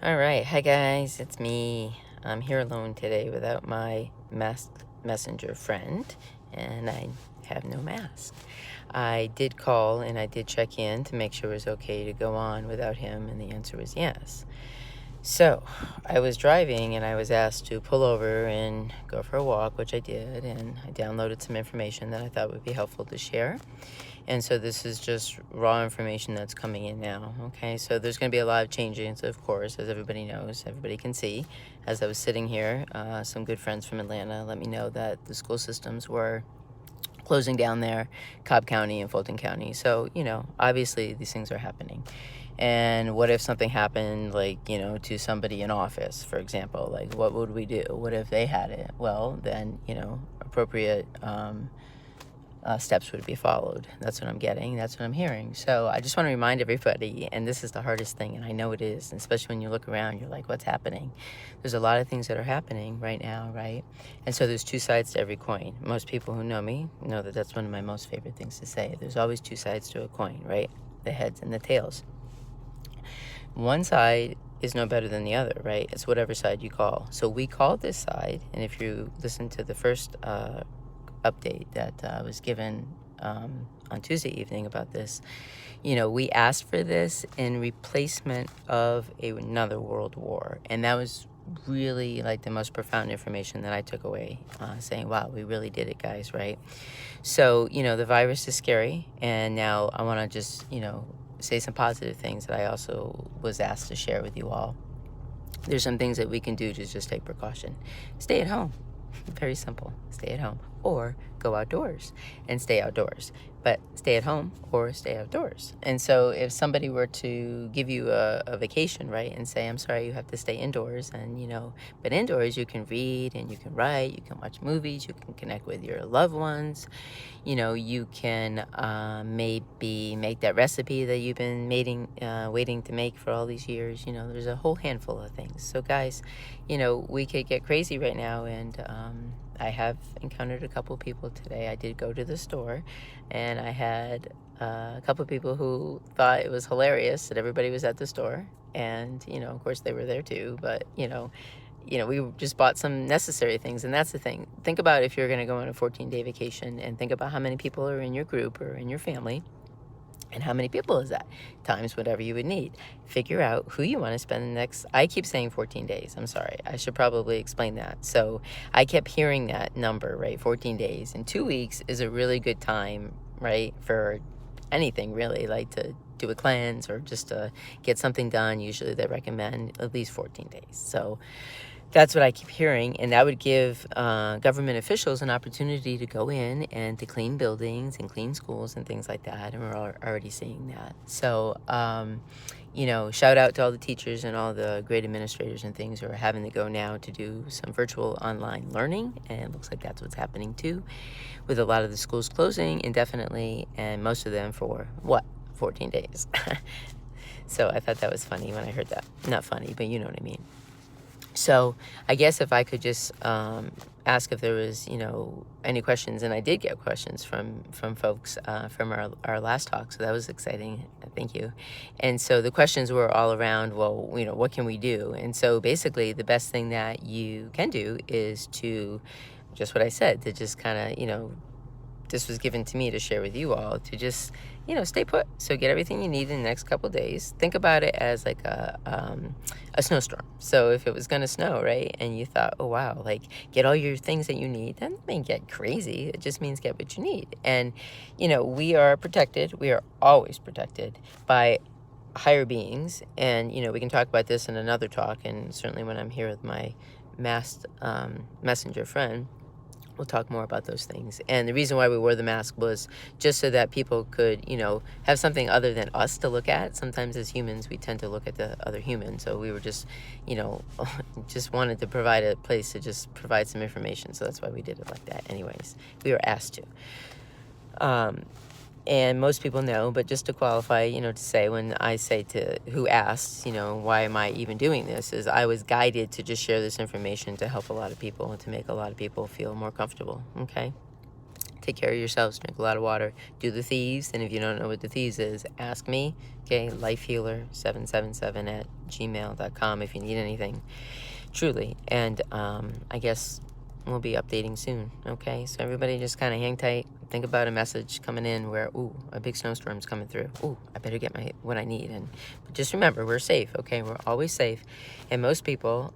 All right, hi guys, it's me. I'm here alone today without my masked messenger friend, and I have no mask. I did call and I did check in to make sure it was okay to go on without him, and the answer was yes. So I was driving and I was asked to pull over and go for a walk, which I did, and I downloaded some information that I thought would be helpful to share. And so this is just raw information that's coming in now. Okay, so there's going to be a lot of changes, of course, as everybody knows, everybody can see. As I was sitting here, some good friends from Atlanta let me know that the school systems were closing down there, Cobb County and Fulton County. So, obviously these things are happening. And what if something happened, like, to somebody in office, for example? Like, what would we do? What if they had it? Well, then, appropriate steps would be followed. That's what I'm getting. That's what I'm hearing. So I just want to remind everybody, and this is the hardest thing, and I know it is, and especially when you look around, you're like, what's happening? There's a lot of things that are happening right now, right? And so there's two sides to every coin. Most people who know me know that that's one of my most favorite things to say. There's always two sides to a coin, right? The heads and the tails. One side is no better than the other, right? It's whatever side you call. So we call this side, and if you listen to the first update that was given on Tuesday evening about this, we asked for this in replacement of another world war. And that was really like the most profound information that I took away, saying, wow, we really did it, guys, right? So, the virus is scary. And now I want to just, say some positive things that I also was asked to share with you all. There's some things that we can do to just take precaution. Stay at home. Very simple. Stay at home or go outdoors and stay outdoors. But stay at home or stay outdoors. And so if somebody were to give you a vacation, right, and say, I'm sorry, you have to stay indoors, and, but indoors you can read and you can write, you can watch movies, you can connect with your loved ones, you can maybe make that recipe that you've been waiting to make for all these years. There's a whole handful of things. So guys, we could get crazy right now, and I have encountered a couple people today. I did go to the store, and I had a couple people who thought it was hilarious that everybody was at the store, and of course they were there too, but we just bought some necessary things. And that's the thing. Think about if you're going to go on a 14-day vacation, and think about how many people are in your group or in your family, and how many people is that times whatever you would need. Figure out who you want to spend the next, I keep saying 14 days. I'm sorry. I should probably explain that. So I kept hearing that number, right? 14 days. And 2 weeks is a really good time, right? For anything really, like to do a cleanse or just to get something done. Usually they recommend at least 14 days. So that's what I keep hearing, and that would give government officials an opportunity to go in and to clean buildings and clean schools and things like that, and we're already seeing that. So, shout out to all the teachers and all the great administrators and things who are having to go now to do some virtual online learning, and it looks like that's what's happening too, with a lot of the schools closing indefinitely, and most of them for, 14 days. So I thought that was funny when I heard that. Not funny, but you know what I mean. So I guess if I could just ask if there was, any questions, and I did get questions from folks from our last talk, so that was exciting. Thank you. And so the questions were all around, well, what can we do? And so basically the best thing that you can do is to, just what I said, to just kind of, this was given to me to share with you all, to just, stay put. So get everything you need in the next couple of days. Think about it as like a snowstorm. So if it was going to snow, right, and you thought, oh, wow, like get all your things that you need, that doesn't mean get crazy. It just means get what you need. And, we are protected. We are always protected by higher beings. And, we can talk about this in another talk. And certainly when I'm here with my masked messenger friend, we'll talk more about those things. And the reason why we wore the mask was just so that people could, have something other than us to look at. Sometimes as humans, we tend to look at the other human. So we were just, just wanted to provide a place to just provide some information. So that's why we did it like that. Anyways, we were asked to. And most people know, but just to qualify, to say, when I say to who asked, why am I even doing this, is I was guided to just share this information to help a lot of people and to make a lot of people feel more comfortable, okay? Take care of yourselves, drink a lot of water, do the thieves, and if you don't know what the thieves is, ask me, okay, lifehealer777 at gmail.com if you need anything, truly, and I guess we'll be updating soon, okay, so everybody just kind of hang tight, think about a message coming in where, ooh, a big snowstorm's coming through, ooh, I better get what I need, but just remember, we're safe, okay, we're always safe, and most people,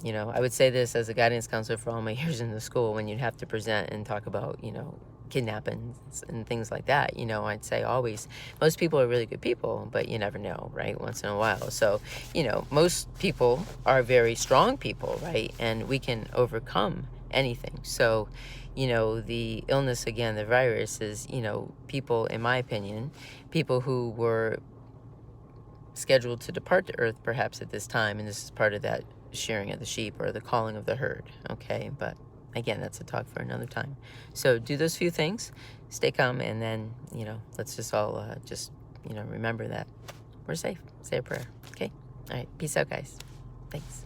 you know, I would say this as a guidance counselor for all my years in the school, when you'd have to present and talk about, you know, kidnapping and things like that, you know, I'd say always, most people are really good people, but you never know, right, once in a while. So, you know, most people are very strong people, right, and we can overcome anything. So, you know, the illness, again, the virus is, you know, people, in my opinion, people who were scheduled to depart the earth perhaps at this time, and this is part of that shearing of the sheep or the calling of the herd, okay, but again, that's a talk for another time. So do those few things, stay calm, and then, you know, let's just all just, you know, remember that we're safe. Say a prayer, okay? All right, peace out, guys. Thanks.